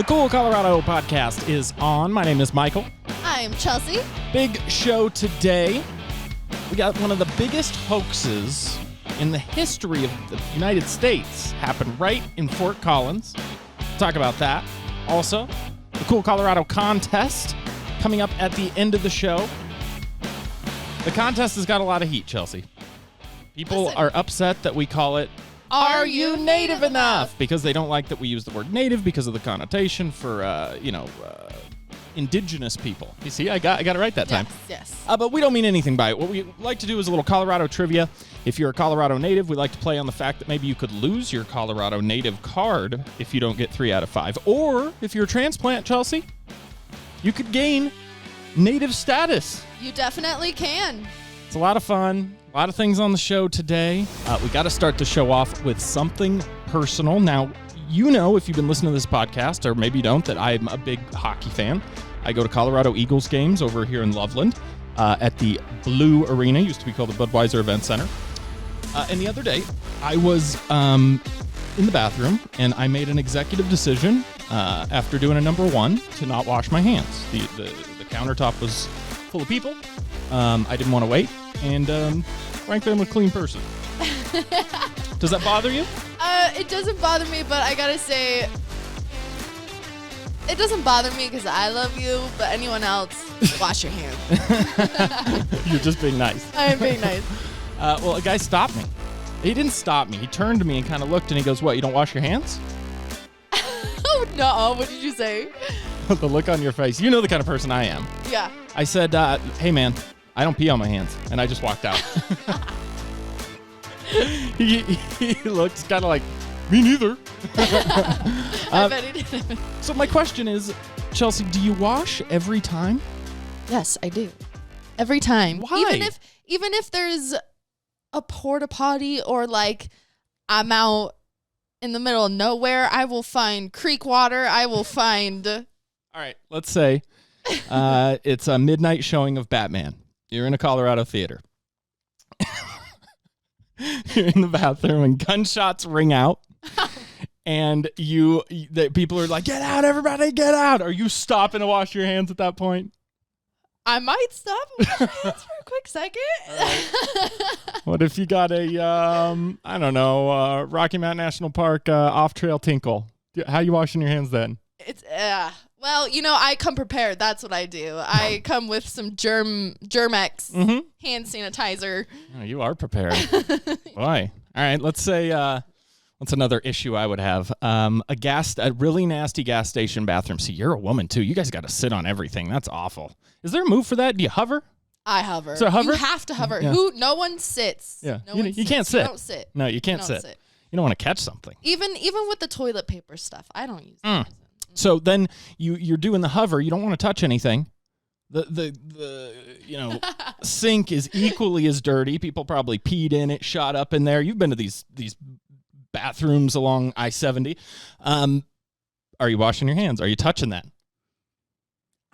Cool Colorado podcast is on. My name is Michael. I'm Chelsea. Big show today. We got one of the biggest hoaxes in the history of the United States happened right in Fort Collins. We'll talk about that. Also, the Cool Colorado contest coming up at the end of the show. The contest has got a lot of heat, Chelsea. People are upset that we call it Are You Native Enough? Because they don't like that we use the word native because of the connotation for, indigenous people. You see, I got it right that time. Yes. But we don't mean anything by it. What we like to do is a little Colorado trivia. If you're a Colorado native, we like to play on the fact that maybe you could lose your Colorado native card if you don't get 3 out of 5. Or if you're a transplant, Chelsea, you could gain native status. You definitely can. It's a lot of fun. A lot of things on the show today. We got to start the show off with something personal. Now, you know, if you've been listening to this podcast, or maybe you don't, that I'm a big hockey fan. I go to Colorado Eagles games over here in Loveland at the Blue Arena. Used to be called the Budweiser Event Center. And the other day, I was in the bathroom, and I made an executive decision after doing a number 1 to not wash my hands. The countertop was full of people. I didn't want to wait. And frankly, I'm a clean person. Does that bother you? It doesn't bother me, but I gotta say, it doesn't bother me because I love you, but anyone else, wash your hands. You're just being nice. I am being nice. Well, a guy stopped me. He didn't stop me. He turned to me and kind of looked, and he goes, "What, you don't wash your hands?" Oh, no. What did you say? The look on your face. You know the kind of person I am. Yeah. I said, "Hey, man, I don't pee on my hands," and I just walked out. he looks kind of like, me neither. I bet he did. So my question is, Chelsea, do you wash every time? Yes, I do. Every time. Why? Even if there's a porta potty or like I'm out in the middle of nowhere, I will find creek water. I will find. All right, let's say it's a midnight showing of Batman. You're in a Colorado theater. You're in the bathroom and gunshots ring out. And people are like, "Get out, everybody, get out." Are you stopping to wash your hands at that point? I might stop and wash my hands for a quick second. What if you got a, Rocky Mountain National Park off-trail tinkle? How you washing your hands then? It's, well, I come prepared. That's what I do. I come with some Germex hand sanitizer. Oh, you are prepared. Boy. All right, let's say, what's another issue I would have? A really nasty gas station bathroom. See, you're a woman, too. You guys got to sit on everything. That's awful. Is there a move for that? Do you hover? I hover. Is there a hover? You have to hover. Yeah. No one sits. Yeah. No You can't sit. You don't sit. No, you can't sit. You don't want to catch something. Even with the toilet paper stuff, I don't use it. So then you're doing the hover. You don't want to touch anything. The sink is equally as dirty. People probably peed in it, shot up in there. You've been to these bathrooms along I-70. Are you washing your hands? Are you touching that?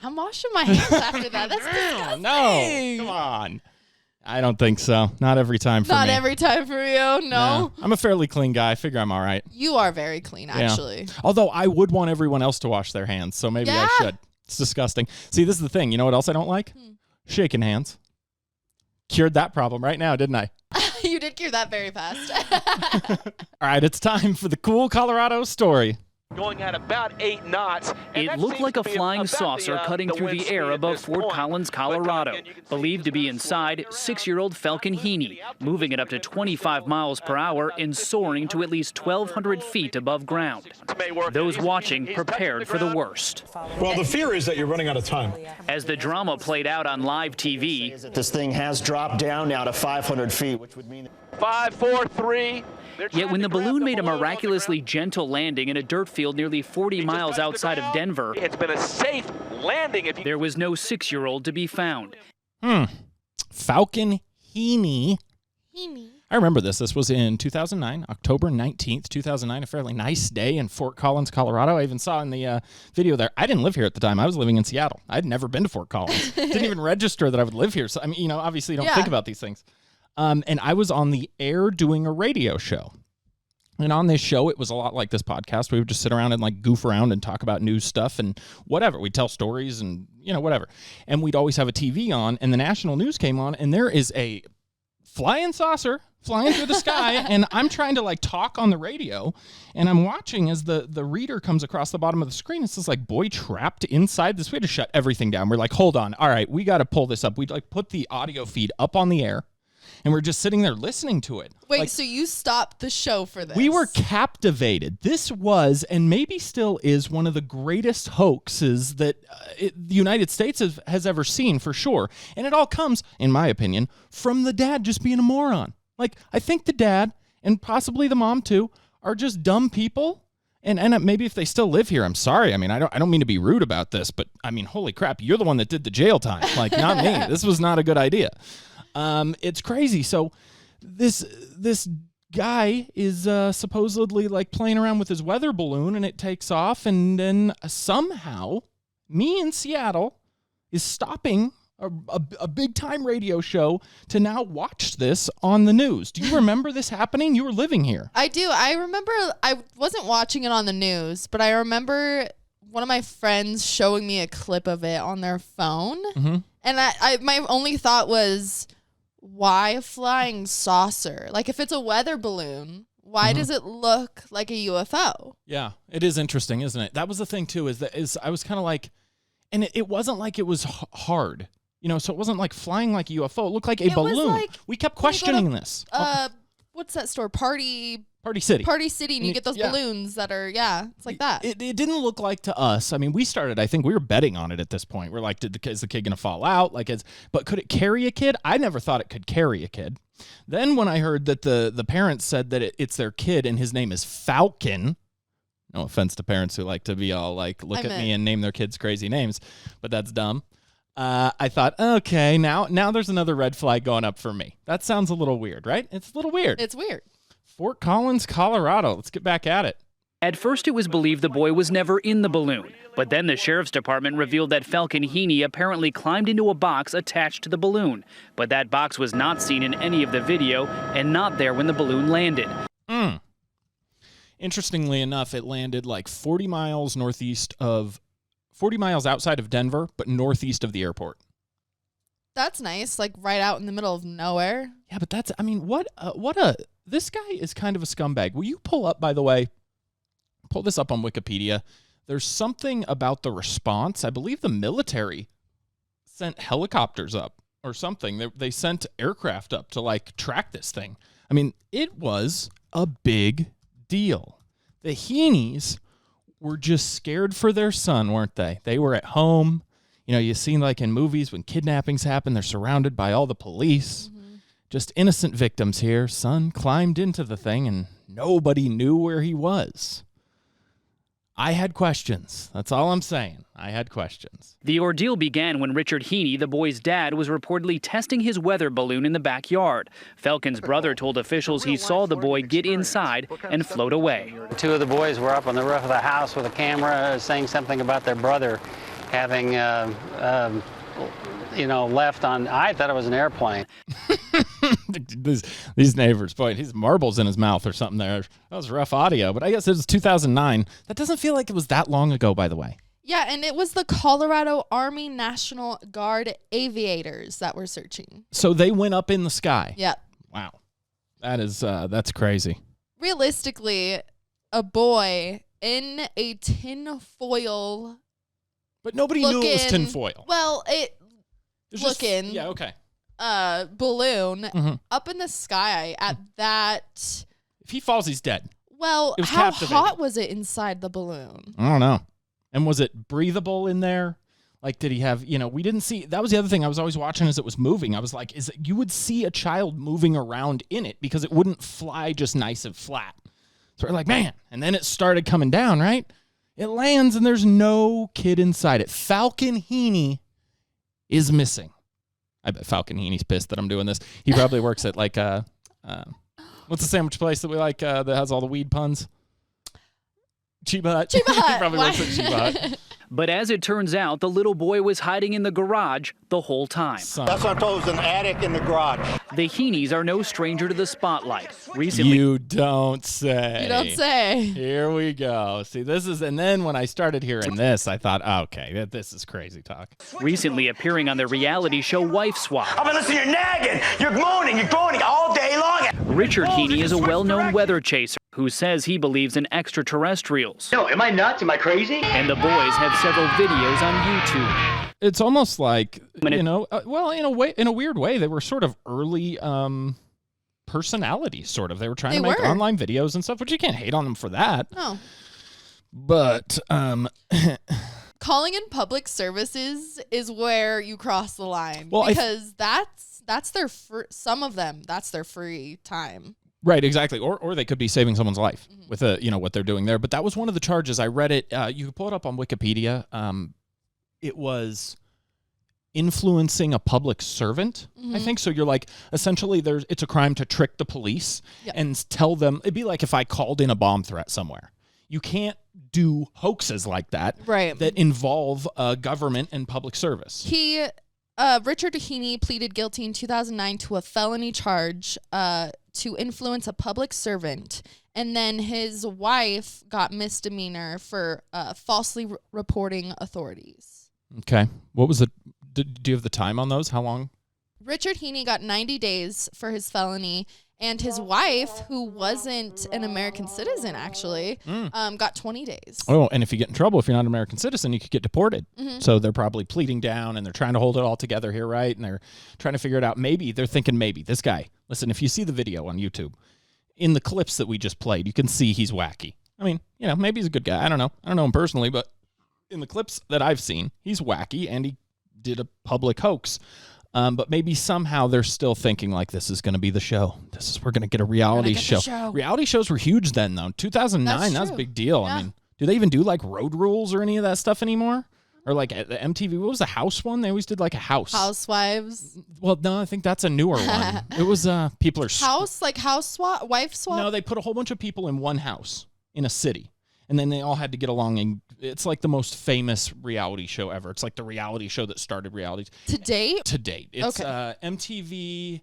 I'm washing my hands after that. That's disgusting. No, come on. I don't think so. Not every time for me. Not every time for you, no. I'm a fairly clean guy. I figure I'm all right. You are very clean, actually. Yeah. Although I would want everyone else to wash their hands, so maybe I should. It's disgusting. See, this is the thing. You know what else I don't like? Shaking hands. Cured that problem right now, didn't I? You did cure that very fast. All right, it's time for the Cool Colorado story. Going at about 8 knots. It looked like a flying saucer cutting through the air above Fort Collins, Colorado. Believed to be inside 6-year-old Falcon Heaney, moving at up to 25 miles per hour and soaring to at least 1,200 feet above ground. Those watching prepared for the worst. Well, the fear is that you're running out of time. As the drama played out on live TV, this thing has dropped down now to 500 feet, which would mean 5, 4, 3. Yet when the balloon made a miraculously gentle landing in a dirt field nearly 40 miles outside of Denver, It's been a safe landing. There was no 6-year-old to be found. Falcon Heaney. I remember this. This was in 2009, October 19th, 2009, a fairly nice day in Fort Collins, Colorado. I even saw in the video there. I didn't live here at the time. I was living in Seattle. I'd never been to Fort Collins. Didn't even register that I would live here. So, I mean, obviously you don't think about these things. And I was on the air doing a radio show. And on this show, it was a lot like this podcast. We would just sit around and like goof around and talk about news stuff and whatever. We'd tell stories and, whatever. And we'd always have a TV on, and the national news came on, and there is a flying saucer flying through the sky, and I'm trying to like talk on the radio, and I'm watching as the reader comes across the bottom of the screen. It says like boy trapped inside this. We had to shut everything down. We're like, hold on. All right, we got to pull this up. We'd like put the audio feed up on the air. And we're just sitting there listening to it. Wait, like, so you stopped the show for this? We were captivated. This was, and maybe still is, one of the greatest hoaxes that the United States has ever seen, for sure. And it all comes, in my opinion, from the dad just being a moron. Like, I think the dad, and possibly the mom too, are just dumb people. And maybe if they still live here, I'm sorry. I mean, I don't mean to be rude about this, but I mean, holy crap, you're the one that did the jail time. Like, not me. This was not a good idea. It's crazy. So this guy is supposedly like playing around with his weather balloon, and it takes off, and then somehow me in Seattle is stopping a big time radio show to now watch this on the news. Do you remember this happening? You were living here. I do. I remember I wasn't watching it on the news, but I remember one of my friends showing me a clip of it on their phone. Mm-hmm. And I my only thought was, why a flying saucer? Like, if it's a weather balloon, why does it look like a UFO? Yeah, it is interesting, isn't it? That was the thing, too, is I was kind of like, and it wasn't like it was hard, so it wasn't like flying like a UFO. It looked like a balloon. Like, we kept questioning this. What's that store? Party City. Party City, and you get those balloons that are, it's like that. It didn't look like to us. I mean, I think we were betting on it at this point. We're like, is the kid going to fall out? But could it carry a kid? I never thought it could carry a kid. Then when I heard that the parents said that it's their kid and his name is Falcon, no offense to parents who like to be all like, look at me and name their kids crazy names, but that's dumb. I thought, okay, now there's another red flag going up for me. That sounds a little weird, right? It's a little weird. It's weird. Fort Collins, Colorado. Let's get back at it. At first, it was believed the boy was never in the balloon, but then the sheriff's department revealed that Falcon Heaney apparently climbed into a box attached to the balloon, but that box was not seen in any of the video and not there when the balloon landed. Interestingly enough, it landed like 40 miles outside of Denver, but northeast of the airport. That's nice, like right out in the middle of nowhere. Yeah, but this guy is kind of a scumbag. Will you pull this up on Wikipedia? There's something about the response. I believe the military sent helicopters up or something. They sent aircraft up to like track this thing. I mean, it was a big deal. The Heenies were just scared for their son, weren't they? They were at home. You see like in movies when kidnappings happen, they're surrounded by all the police. Mm-hmm. Just innocent victims here. Son climbed into the thing and nobody knew where he was. I had questions. That's all I'm saying. I had questions. The ordeal began when Richard Heaney, the boy's dad, was reportedly testing his weather balloon in the backyard. Falcon's brother told officials he saw the boy get inside and float away. Two of the boys were up on the roof of the house with a camera saying something about their brother having, left on, I thought it was an airplane. These neighbors, boy, he's marbles in his mouth or something there. That was rough audio, but I guess it was 2009. That doesn't feel like it was that long ago, by the way. Yeah, and it was the Colorado Army National Guard aviators that were searching. So they went up in the sky? Yep. Wow. That's crazy. Realistically, a boy in a tinfoil. But nobody knew it was tinfoil. Well, looking. Yeah, okay. Balloon up in the sky at that. If he falls, he's dead. Well, how hot was it inside the balloon? I don't know. And was it breathable in there? Like, did he have, we didn't see, that was the other thing I was always watching as it was moving. I was like, you would see a child moving around in it because it wouldn't fly just nice and flat. So we're like, man. And then it started coming down, right? It lands and there's no kid inside it. Falcon Heaney is missing. I bet Falcon Heaney's pissed that I'm doing this. He probably works at like what's the sandwich place that we like that has all the weed puns? Cheba Hut. Cheba Hut. He probably works at Cheba Hut. But as it turns out, the little boy was hiding in the garage the whole time. That's what I'm told, is an attic in the garage. The Heenies are no stranger to the spotlight. Recently, You don't say. You don't say. Here we go. See, this is, and then when I started hearing this, I thought, okay, this is crazy talk. Recently appearing on the reality show Wife Swap. I've been listening to your nagging. You're moaning, you're groaning all day long. Richard Heaney is a well-known weather chaser who says he believes in extraterrestrials. No, am I nuts? Am I crazy? And the boys have several videos on YouTube. It's almost like, well, in a weird way, they were sort of early personalities, sort of. They were trying to make online videos and stuff, which you can't hate on them for that. No. But calling in public services is where you cross the line. Well, because that's their some of them, that's their free time. Right, exactly. Or they could be saving someone's life with what they're doing there. But that was one of the charges. I read it. You can pull it up on Wikipedia. It was influencing a public servant, I think. So you're like, essentially, it's a crime to trick the police and tell them. It'd be like if I called in a bomb threat somewhere. You can't do hoaxes like that, right, that involve government and public service. Richard Heaney pleaded guilty in 2009 to a felony charge to influence a public servant, and then his wife got misdemeanor for falsely reporting authorities. Okay. What was it? Do you have the time on those? How long? Richard Heaney got 90 days for his felony, and his wife, who wasn't an American citizen, actually, got 20 days. Oh, and if you get in trouble, if you're not an American citizen, you could get deported. So they're probably pleading down, and they're trying to hold it all together here, right? And they're trying to figure it out. They're thinking this guy. Listen, if you see the video on YouTube, in the clips that we just played, you can see he's wacky. I mean, maybe he's a good guy. I don't know. I don't know him personally, but in the clips that I've seen, he's wacky, and he did a public hoax. But maybe somehow they're still thinking like this is going to be the show. We're going to get a reality show. Reality shows were huge then, though. 2009, that was a big deal. Yeah. I mean, do they even do like Road Rules or any of that stuff anymore? Or like the MTV, what was the house one? They always did like a house. Housewives. Well, no, I think that's a newer one. It was people are house swap, wife swap. No, they put a whole bunch of people in one house in a city. And then they all had to get along, and it's like the most famous reality show ever. It's like the reality show that started reality. To date? To date. It's MTV.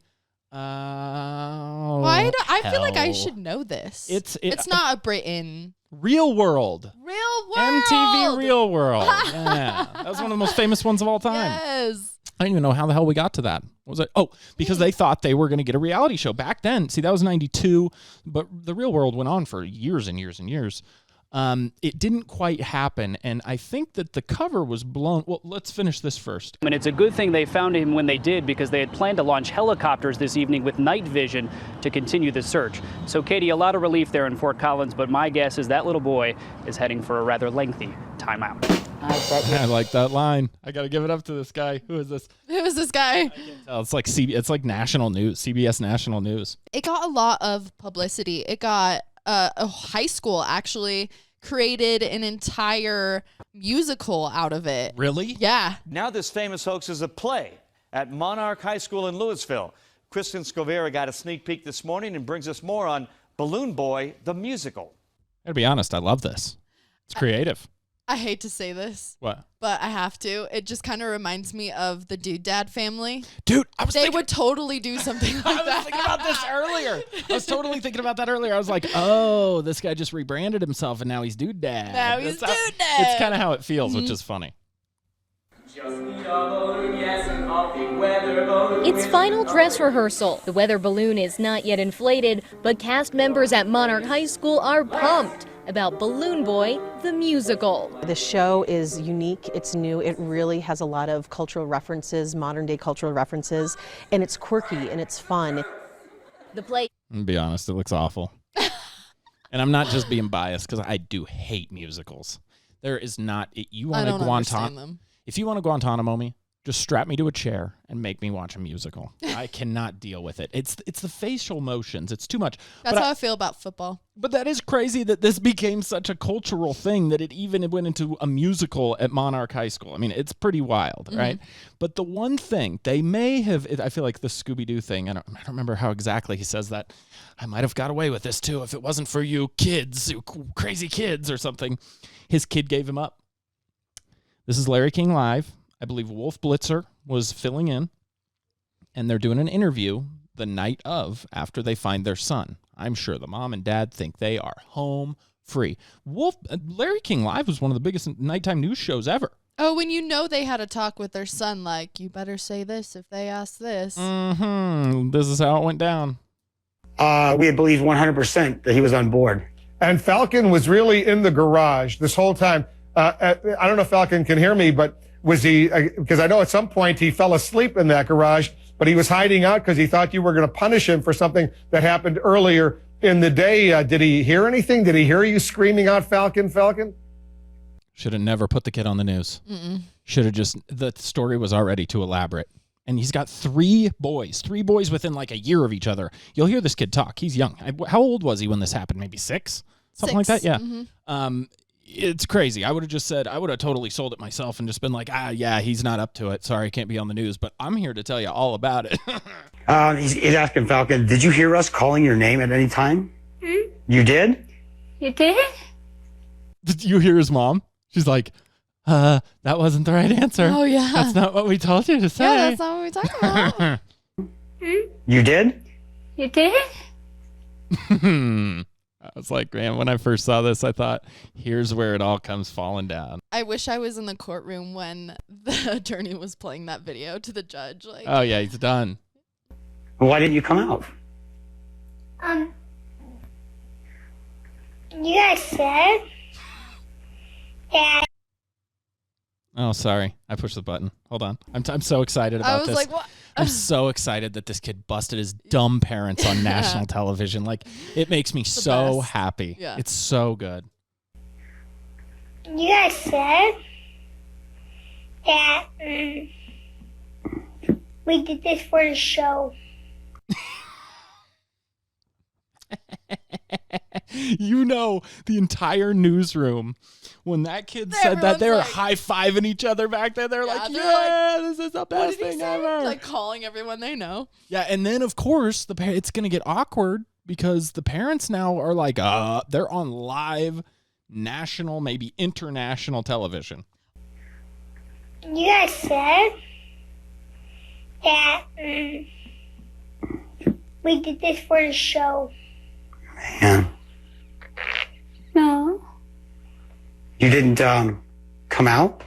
I feel like I should know this. It's not a Britain. Real World. Real World. MTV Real World. Yeah. That was one of the most famous ones of all time. Yes. I don't even know how the hell we got to that. What was it? Oh, because they thought they were going to get a reality show back then. See, that was 92, but the Real World went on for years and years and years. It didn't quite happen, and I think that the cover was blown. Well, let's finish this first. And it's a good thing they found him when they did, because they had planned to launch helicopters this evening with night vision to continue the search. So, Katie, a lot of relief there in Fort Collins, but my guess is that little boy is heading for a rather lengthy timeout. I like that line. I got to give it up to this guy. Who is this? Who is this guy? I can't tell. It's like national news, CBS National News. It got a lot of publicity. It got a high school actually created an entire musical out of it. Really? Yeah. Now this famous hoax is a play at Monarch High School in Louisville. Kristen Scovera got a sneak peek this morning and brings us more on Balloon Boy, the musical. I gotta be honest, I love this. It's creative. I hate to say this. What? But I have to. It just kind of reminds me of the Dude Dad family. Dude, they would totally do something like that. I was thinking about this earlier. I was totally thinking about that earlier. I was like, oh, this guy just rebranded himself and now he's Dude Dad. Now he's Dude Dad. It's kind of how it feels, which is funny. It's final dress rehearsal. The weather balloon is not yet inflated, but cast members at Monarch High School are pumped about Balloon Boy, the musical. The show is unique, it's new, it really has a lot of cultural references, modern day cultural references, and it's quirky and it's fun. The play. I'm gonna be honest, it looks awful. And I'm not just being biased because I do hate musicals. There is not, you want to Guantanamo. If you want to Guantanamo me, just strap me to a chair and make me watch a musical. I cannot deal with it. It's the facial motions. It's too much. That's how I feel about football. But that is crazy that this became such a cultural thing that it even went into a musical at Monarch High School. I mean, it's pretty wild, right? But the one thing they may have, I feel like the Scooby-Doo thing, I don't remember how exactly he says that. I might have got away with this too if it wasn't for you kids, you crazy kids or something. His kid gave him up. This is Larry King Live. I believe Wolf Blitzer was filling in, and they're doing an interview the night of after they find their son. I'm sure the mom and dad think they are home free. Larry King Live was one of the biggest nighttime news shows ever. Oh, when you know they had a talk with their son, like, you better say this if they ask this. This is how it went down. We had believed 100% that he was on board. And Falcon was really in the garage this whole time. I don't know if Falcon can hear me, but was he, because I know at some point he fell asleep in that garage, but he was hiding out because he thought you were going to punish him for something that happened earlier in the day. Did he hear anything? Did he hear you screaming out, Falcon, Falcon? Should have never put the kid on the news. Should have just, the story was already too elaborate. And he's got three boys within like a year of each other. You'll hear this kid talk. He's young. How old was he when this happened? Maybe 6? Something like that? Yeah. It's crazy. I would have just said, I would have totally sold it myself and just been like, yeah, he's not up to it. Sorry, can't be on the news. But I'm here to tell you all about it. He's asking Falcon, did you hear us calling your name at any time? You did? You did? Did you hear his mom? She's like, that wasn't the right answer. Oh, yeah. That's not what we told you to say. Yeah, that's not what we talked about. You did? You did? I was like, man, when I first saw this, I thought, here's where it all comes falling down. I wish I was in the courtroom when the attorney was playing that video to the judge. Like, Oh, yeah, he's done. Why didn't you come out? You guys said that. Oh, sorry. I pushed the button. Hold on. I'm so excited about I was this. like, what? I'm so excited that this kid busted his dumb parents on national television. Like, it makes me so best. happy. Yeah. It's so good. You guys said that we did this for the show. You know, the entire newsroom, when that kid said that, they were like, high-fiving each other back there. They're like, this is the best thing ever. Like calling everyone they know. Yeah, and then, of course, it's going to get awkward because the parents now are like, they're on live national, maybe international television. You guys said that we did this for the show. Man. No. You didn't come out?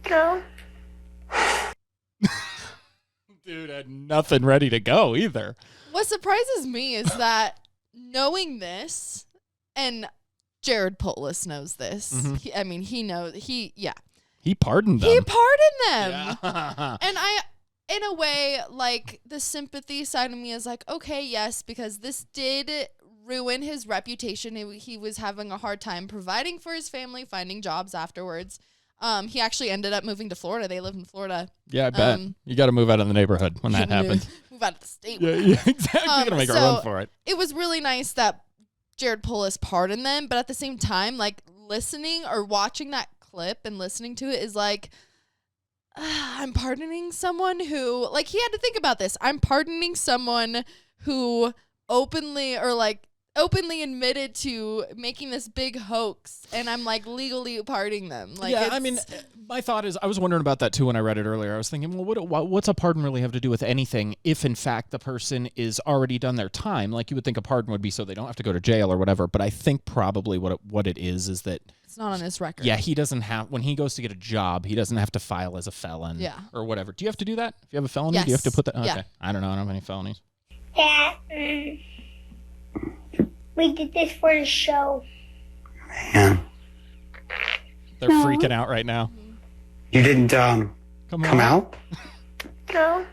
No. Dude had nothing ready to go either. What surprises me is that knowing this, and Jared Polis knows this. He knows. He pardoned them. He pardoned them. Yeah. And in a way, like, the sympathy side of me is like, okay, yes, because this did ruin his reputation. He was having a hard time providing for his family, finding jobs afterwards. He actually ended up moving to Florida. They live in Florida. Yeah, I bet. You got to move out of the neighborhood when that happens. Move out of the state. Yeah, exactly. You're going to make a run for it. It was really nice that Jared Polis pardoned them, but at the same time, like, listening or watching that clip and listening to it is like, I'm pardoning someone who, like, he had to think about this. I'm pardoning someone who openly admitted to making this big hoax, and I'm like legally pardoning them. Like, yeah, I mean, my thought is, I was wondering about that too when I read it earlier. I was thinking, well, what's a pardon really have to do with anything if in fact the person is already done their time? Like, you would think a pardon would be so they don't have to go to jail or whatever, but I think probably what it is that it's not on his record. Yeah, he doesn't have, when he goes to get a job, he doesn't have to file as a felon or whatever. Do you have to do that? If you have a felony, Yes. do you have to put that? Okay. Yeah. I don't know. I don't have any felonies. That we did this for the show. Man. They're freaking out right now. You didn't come out? No.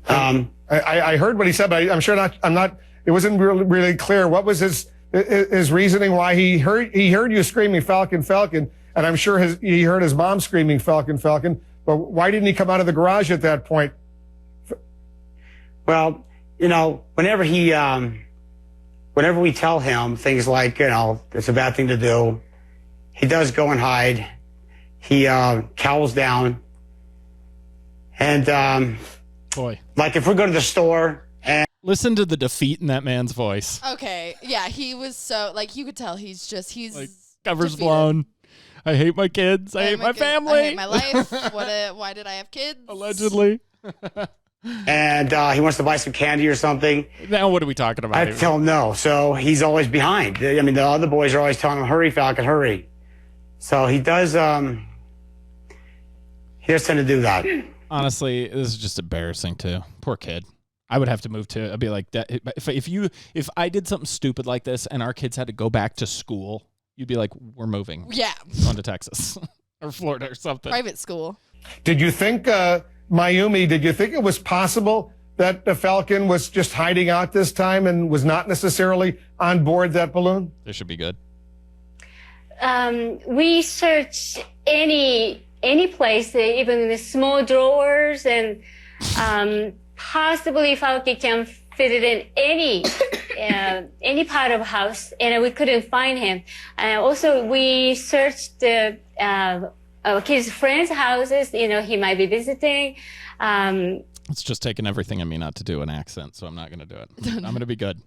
I heard what he said, but I'm sure not. It wasn't really clear. What was his reasoning why he heard you screaming Falcon, Falcon, and I'm sure he heard his mom screaming Falcon, Falcon. But why didn't he come out of the garage at that point? Well, whenever we tell him things like, it's a bad thing to do, he does go and hide. He cowls down. And, boy, like if we go to the store and listen to the defeat in that man's voice. Okay. Yeah, he was so, like, you could tell he's like, covers defeated. blown. I hate my kids. I hate my family. I hate my life. Why did I have kids? Allegedly. And he wants to buy some candy or something. Now what are we talking about? I tell him no. So he's always behind. I mean, the other boys are always telling him, hurry, Falcon, hurry. So he does tend to do that. Honestly, this is just embarrassing too. Poor kid. I would have to move to. I'd be like that. If I did something stupid like this and our kids had to go back to school, you'd be like, we're moving. Yeah. Going to Texas or Florida or something. Private school. Did you think, Mayumi, did you think it was possible that the Falcon was just hiding out this time and was not necessarily on board that balloon? This should be good. We searched any place, even in the small drawers, and possibly Falcon can fit it in any part of the house, and we couldn't find him. Also, we searched our kids' friends' houses. He might be visiting. It's just taking everything in me not to do an accent, so I'm not going to do it. I'm going to be good.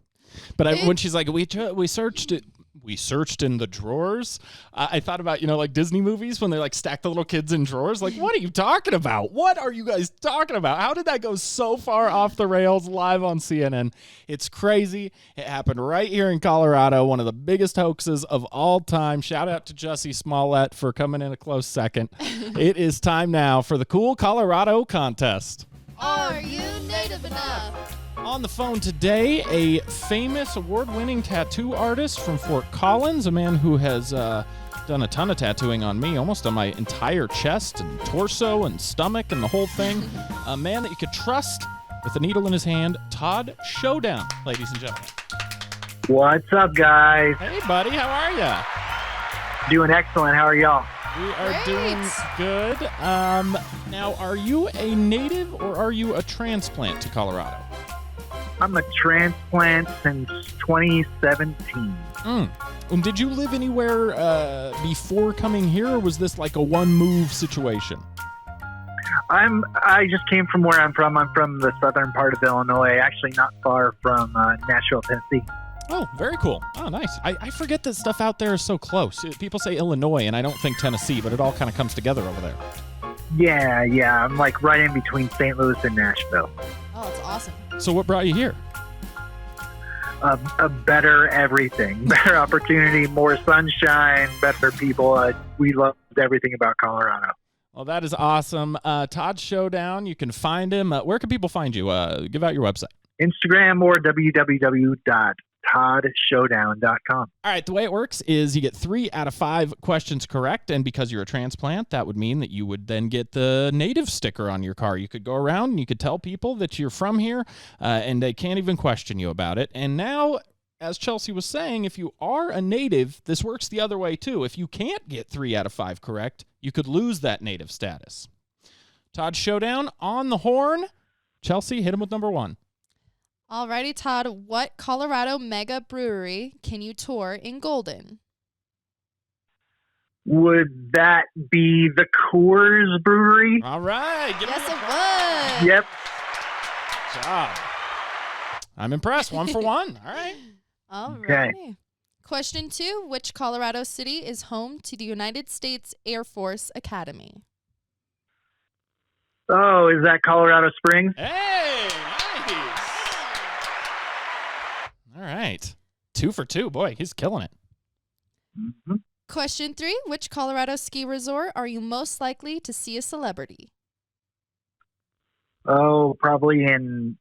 But when she's like, we searched it. We searched in the drawers. I thought about, like Disney movies when they like stack the little kids in drawers. Like, what are you talking about? What are you guys talking about? How did that go so far off the rails live on CNN? It's crazy. It happened right here in Colorado. One of the biggest hoaxes of all time. Shout out to Jussie Smollett for coming in a close second. It is time now for the Cool Colorado contest. Are you native enough? On the phone today, a famous award-winning tattoo artist from Fort Collins, a man who has done a ton of tattooing on me, almost on my entire chest and torso and stomach and the whole thing. A man that you could trust with a needle in his hand, Todd Showdown, ladies and gentlemen. What's up, guys? Hey, buddy. How are you? Doing excellent. How are y'all? We are doing good. Now, are you a native or are you a transplant to Colorado? I'm a transplant since 2017. And did you live anywhere before coming here, or was this like a one-move situation? I just came from where I'm from. I'm from the southern part of Illinois, actually not far from Nashville, Tennessee. Oh, very cool. Oh, nice. I forget that stuff out there is so close. People say Illinois, and I don't think Tennessee, but it all kind of comes together over there. Yeah. I'm like right in between St. Louis and Nashville. Oh, it's awesome. So what brought you here? A better everything, better opportunity, more sunshine, better people. We loved everything about Colorado. Well, that is awesome. Todd Showdown, you can find him. Where can people find you? Give out your website. Instagram or www.toddshowdown.com. All right, the way it works is you get 3 out of 5 questions correct, and because you're a transplant, that would mean that you would then get the native sticker on your car. You could go around and you could tell people that you're from here, and they can't even question you about it. And now, as Chelsea was saying, if you are a native, this works the other way too. If you can't get 3 out of 5 correct, you could lose that native status. Todd Showdown on the horn. Chelsea, hit him with number 1. Alrighty, Todd, what Colorado mega brewery can you tour in Golden? Would that be the Coors Brewery? All right. Yes, it would. Yep. Good job. I'm impressed. 1 for 1. All right. Alrighty. Okay. Question 2, which Colorado city is home to the United States Air Force Academy? Oh, is that Colorado Springs? Hey, nice. All right. 2 for 2. Boy, he's killing it. Mm-hmm. Question 3, which Colorado ski resort are you most likely to see a celebrity? Oh, probably in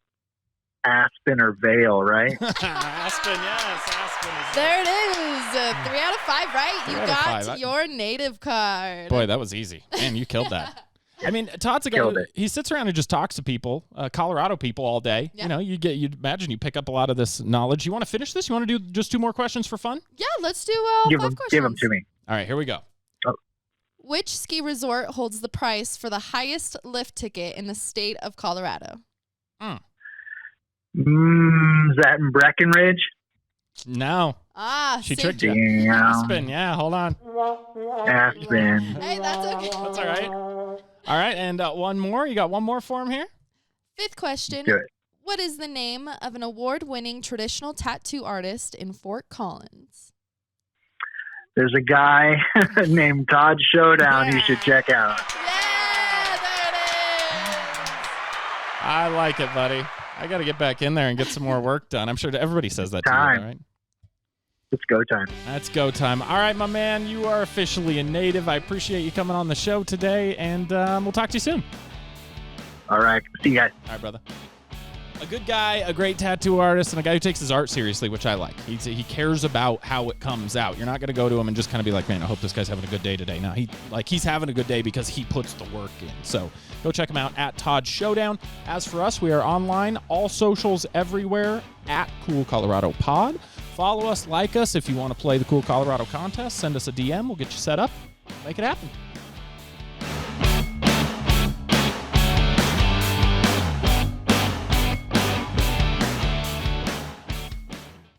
Aspen or Vail, right? Aspen, yes. Aspen is there it is. 3 out of 5, right? You got your native card. Boy, that was easy. Man, you killed that. I mean, Todd's a guy, he sits around and just talks to people, Colorado people all day. Yeah. You'd imagine you pick up a lot of this knowledge. You want to finish this? You want to do just 2 more questions for fun? Yeah, let's do 5 questions. Give them to me. All right, here we go. Oh. Which ski resort holds the price for the highest lift ticket in the state of Colorado? Is that in Breckenridge? No. She tricked you. Damn. Aspen, yeah, hold on. Aspen. Hey, that's okay. That's all right. All right, and 1 more. You got 1 more for him here? 5th question. Good. What is the name of an award-winning traditional tattoo artist in Fort Collins? There's a guy named Todd Showdown you should check out. I like it, buddy. I got to get back in there and get some more work done. I'm sure everybody says that to you, right? It's go time. That's go time. All right, my man, you are officially a native. I appreciate you coming on the show today, and we'll talk to you soon. All right. See you guys. All right, brother. A good guy, a great tattoo artist, and a guy who takes his art seriously, which I like. He cares about how it comes out. You're not going to go to him and just kind of be like, man, I hope this guy's having a good day today. No, he's having a good day because he puts the work in. So go check him out at Todd Showdown. As for us, we are online, all socials everywhere, at Cool Colorado Pod. Follow us, like us. If you want to play the Cool Colorado contest, send us a DM. We'll get you set up. Make it happen.